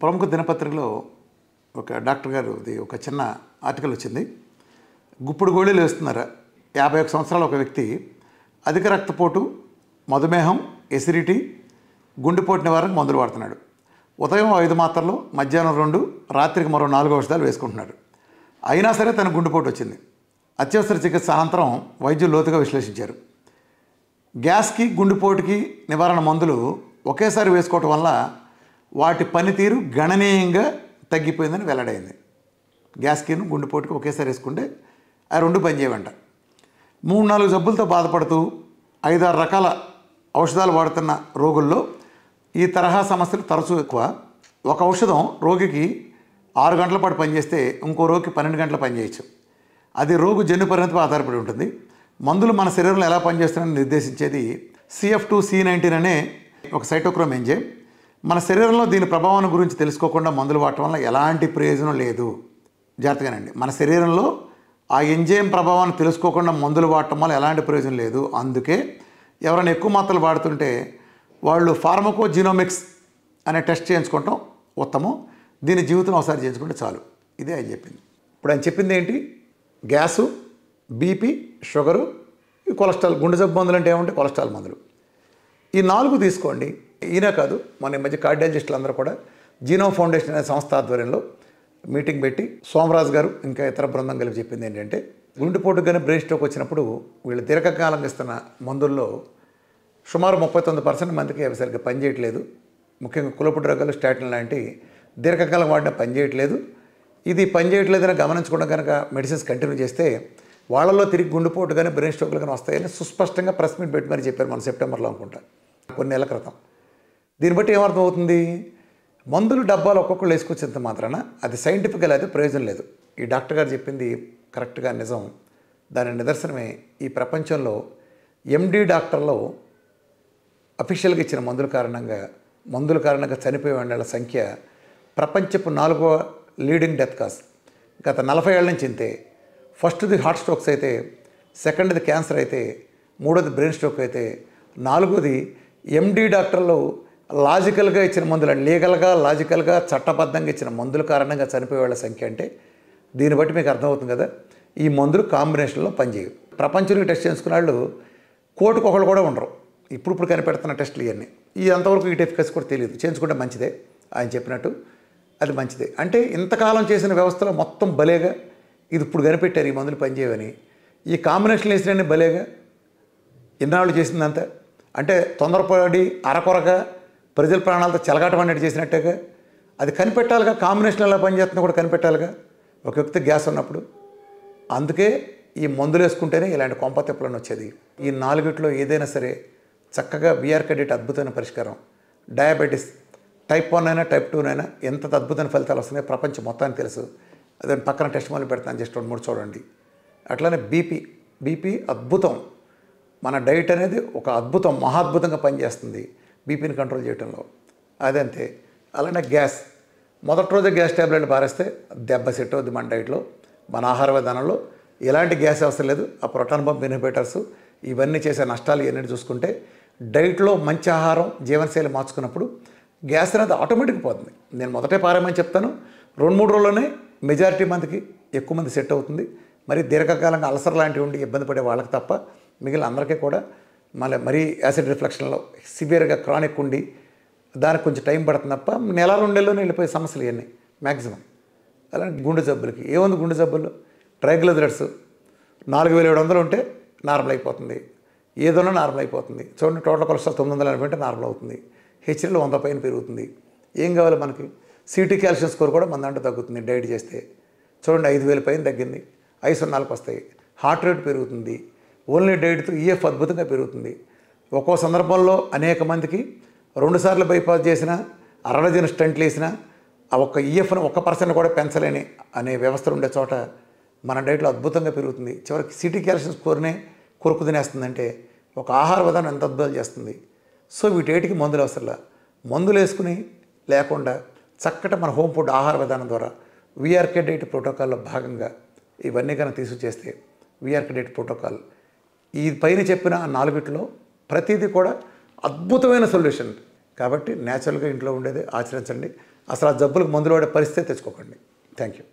ప్రముఖ దినపత్రికలో ఒక డాక్టర్ గారుది ఒక చిన్న ఆర్టికల్ వచ్చింది. గుప్పుడు గోళీలు వేస్తున్నారు. 51 సంవత్సరాల ఒక వ్యక్తి అధిక రక్తపోటు, మధుమేహం, ఎసిడిటీ, గుండెపోటు నివారణకు మందులు వాడుతున్నాడు. ఉదయం 5 మాత్రలు, మధ్యాహ్నం 2, రాత్రికి మరో 4 ఔషధాలు వేసుకుంటున్నాడు. అయినా సరే తన గుండెపోటు వచ్చింది. అత్యవసర చికిత్స అనంతరం వైద్యులు లోతుగా విశ్లేషించారు. గ్యాస్కి, గుండెపోటుకి నివారణ మందులు ఒకేసారి వేసుకోవటం వల్ల వాటి పనితీరు గణనీయంగా తగ్గిపోయిందని వెల్లడైంది. గ్యాస్కి, గుండెపోటుకి ఒకేసారి వేసుకుంటే ఆ 2 పనిచేయవంట. 3-4 జబ్బులతో బాధపడుతూ 5-6 రకాల ఔషధాలు వాడుతున్న రోగుల్లో ఈ తరహా సమస్యలు తరచూ ఎక్కువ. ఒక ఔషధం రోగికి 6 గంటల పాటు పనిచేస్తే ఇంకో రోగికి 12 గంటలు పనిచేయచ్చు. అది రోగు జన్యు పరిణతిపై ఆధారపడి ఉంటుంది. మందులు మన శరీరంలో ఎలా పనిచేస్తున్నాయని నిర్దేశించేది CF2C19 అనే ఒక సైటోక్రోమ్ ఎంజైమ్. మన శరీరంలో దీని ప్రభావాన్ని గురించి తెలుసుకోకుండా మందులు వాడటం వల్ల ఎలాంటి ప్రయోజనం లేదు. జాగ్రత్తగానండి. మన శరీరంలో ఆ ఎంజైమ్ ప్రభావాన్ని తెలుసుకోకుండా మందులు వాడటం వల్ల ఎలాంటి ప్రయోజనం లేదు. అందుకే ఎవరైనా ఎక్కువ మాత్రలు వాడుతుంటే వాళ్ళు ఫార్మకోజినోమిక్స్ అనే టెస్ట్ చేయించుకోవటం ఉత్తమం. దీని జీవితం ఒకసారి చేయించుకుంటే చాలు. ఇదే ఆయన చెప్పింది. ఇప్పుడు ఆయన చెప్పింది ఏంటి? గ్యాసు, బీపీ, షుగరు, ఈ కొలెస్ట్రాల్, గుండె జబ్బు మందులు అంటే ఏమంటే కొలెస్ట్రాల్ మందులు. ఈ 4 తీసుకోండి. ఈయన కాదు, మన ఈ మధ్య కార్డియాలజిస్టులు అందరూ కూడా జీనోమ్ ఫౌండేషన్ అనే సంస్థ ఆధ్వర్యంలో మీటింగ్ పెట్టి సోమరాజు గారు ఇంకా ఇతర బృందం కలిపి చెప్పింది ఏంటంటే, గుండెపోటు కానీ బ్రెయిన్ స్ట్రోక్ వచ్చినప్పుడు వీళ్ళు దీర్ఘకాలంగా ఇస్తున్న మందుల్లో సుమారు 39% మందికి అవి సరిగ్గా పనిచేయట్లేదు. ముఖ్యంగా కులపు డ్రగ్గులు, స్టాటిన్ లాంటి దీర్ఘకాలం వాడిన పనిచేయట్లేదు. ఇది పనిచేయట్లేదని గమనించకుండా కనుక మెడిసిన్స్ కంటిన్యూ చేస్తే వాళ్ళలో తిరిగి గుండెపోటు కానీ బ్రెయిన్ స్ట్రోక్లు కానీ వస్తాయని సుస్పష్టంగా ప్రెస్ మీట్ పెట్టి మరి చెప్పారు మన సెప్టెంబర్లో అనుకుంటా, కొన్ని నెలల క్రితం. దీన్ని బట్టి ఏమర్థం అవుతుంది? మందులు డబ్బాలు ఒక్కొక్కళ్ళు వేసుకొచ్చేంత మాత్రాన అది సైంటిఫిక్గా అయితే ప్రయోజనం లేదు. ఈ డాక్టర్ గారు చెప్పింది కరెక్ట్గా నిజం. దాని నిదర్శనమే ఈ ప్రపంచంలో MD డాక్టర్లో అఫీషియల్గా ఇచ్చిన మందుల కారణంగా చనిపోయే వాళ్ళ సంఖ్య ప్రపంచపు 4వ లీడింగ్ డెత్ కాజ్. గత 40 ఏళ్ల నుంచి ఇంతే. ఫస్ట్ది హార్ట్ స్ట్రోక్స్ అయితే, సెకండ్ది క్యాన్సర్ అయితే, 3వది బ్రెయిన్ స్ట్రోక్ అయితే, 4వది MD డాక్టర్లు లాజికల్గా ఇచ్చిన మందులు, లీగల్గా, లాజికల్గా, చట్టబద్ధంగా ఇచ్చిన మందుల కారణంగా చనిపోయే వాళ్ళ సంఖ్య. అంటే దీన్ని బట్టి మీకు అర్థమవుతుంది కదా, ఈ మందులు కాంబినేషన్లో పనిచేయవు. ప్రపంచంలో టెస్ట్ చేసుకున్న వాళ్ళు కోటికొకళ్ళు కూడా ఉండరు. ఇప్పుడు కనిపెడుతున్న టెస్టులు ఇవన్నీ. ఈ అంతవరకు వీటి ఎఫికసీ కూడా తెలియదు. చేయించుకుంటే మంచిదే, ఆయన చెప్పినట్టు అది మంచిదే. అంటే ఇంతకాలం చేసిన వ్యవస్థలో మొత్తం భలేగా ఇది ఇప్పుడు కనిపెట్టారు ఈ మందులు పనిచేయవని. ఈ కాంబినేషన్లు వేసినన్ని భలేగా ఇన్నాళ్ళు చేసిందంతా. అంటే తొందరపడి అరకొరగా ప్రజల ప్రాణాలతో చెలగాటమన్నట్టు చేసినట్టుగా అది కనిపెట్టాలిగా. కాంబినేషన్ ఎలా పనిచేస్తుందో కూడా కనిపెట్టాలిగా ఒక వ్యక్తి గ్యాస్ ఉన్నప్పుడు. అందుకే ఈ మందులు వేసుకుంటేనే ఇలాంటి కొంప తెప్పలని వచ్చేది. ఈ 4 ఏదైనా సరే చక్కగా VRK-డేట్ అద్భుతమైన పరిష్కారం. డయాబెటీస్ టైప్ 1 అయినా టైప్ 2 అయినా ఎంత అద్భుతమైన ఫలితాలు వస్తున్నాయో ప్రపంచం మొత్తానికి తెలుసు. అదే పక్కన టెస్ట్ మొదలు పెడతాను, జస్ట్ 2-3 చూడండి. అట్లానే బీపీ అద్భుతం. మన డైట్ అనేది ఒక అద్భుతం, మహాద్భుతంగా పనిచేస్తుంది బీపీని కంట్రోల్ చేయడంలో. అదంతే. అలానే గ్యాస్, మొదటి రోజే గ్యాస్ ట్యాబ్లెట్లు పారేస్తే దెబ్బ సెట్ అవుద్ది మన డైట్లో. మన ఆహార విధానంలో ఎలాంటి గ్యాస్ అవసరం లేదు. ఆ ప్రోటాన్ పంప్ ఇన్హిబిటర్స్ ఇవన్నీ చేసే నష్టాలు ఇవన్నీ చూసుకుంటే డైట్లో మంచి ఆహారం, జీవనశైలి మార్చుకున్నప్పుడు గ్యాస్ అనేది ఆటోమేటిక్ పోతుంది. నేను మొదటే పారేమని చెప్తాను. 2-3 రోజుల్లోనే మెజారిటీ మందికి, ఎక్కువ మంది సెట్ అవుతుంది. మరి దీర్ఘకాలంగా అల్సర్ లాంటివి ఉండి ఇబ్బంది పడే వాళ్ళకి తప్ప మిగిలిన అందరికీ కూడా మరీ యాసిడ్ రిఫ్లెక్షన్లో సివియర్గా క్రానిక్ ఉండి దానికి కొంచెం టైం పడుతుంది తప్ప 1-2 నెలల్లోనే వెళ్ళిపోయే సమస్యలు ఇవన్నీ మ్యాక్సిమం. అలాగే గుండె జబ్బులకి ఏముంది? గుండె జబ్బుల్లో ట్రైగ్లిజరైడ్స్ 4700 ఉంటే నార్మల్ అయిపోతుంది. ఏదైనా నార్మల్ అయిపోతుంది. చూడండి, టోటల్ కొలెస్ట్రాల్ 980 ఉంటే నార్మల్ అవుతుంది. HDL 100 పైన పెరుగుతుంది. ఏం కావాలి మనకి? CT కాల్షియం స్కోర్ కూడా మన దాంట్లో తగ్గుతుంది డైట్ చేస్తే. చూడండి, 5000 పైన తగ్గింది. 5-0కి వస్తాయి. హార్ట్ రేట్ పెరుగుతుంది. ఓన్లీ డైట్తో EF అద్భుతంగా పెరుగుతుంది. ఒక్కో సందర్భంలో అనేక మందికి 2 సార్లు బైపాస్ చేసినా, 60 డజన్ స్టంట్లు వేసినా ఆ ఒక్క EFను 1% కూడా పెంచలేని అనే వ్యవస్థలు ఉండే చోట మన డైట్లో అద్భుతంగా పెరుగుతుంది. చివరికి CT కాల్షియం స్కోర్నే కొరుకు తినేస్తుందంటే ఒక ఆహార విధానం ఎంత అద్భుతాలు చేస్తుంది. సో వీటేటికి మందులు అవసరంలా. మందులు వేసుకుని లేకుండా చక్కటి మన హోమ్ ఫుడ్ ఆహార విధానం ద్వారా VRK-డేట్ ప్రోటోకాల్లో భాగంగా ఇవన్నీ కనుక తీసుకొచ్చేస్తే VRK-డేట్ ప్రోటోకాల్ ఈ పైన చెప్పిన 4 ప్రతిదీ కూడా అద్భుతమైన సొల్యూషన్. కాబట్టి న్యాచురల్గా ఇంట్లో ఉండేది ఆచరించండి. అసలు ఆ జబ్బులకు మందులు వాడే పరిస్థితి తెచ్చుకోకండి. Thank you.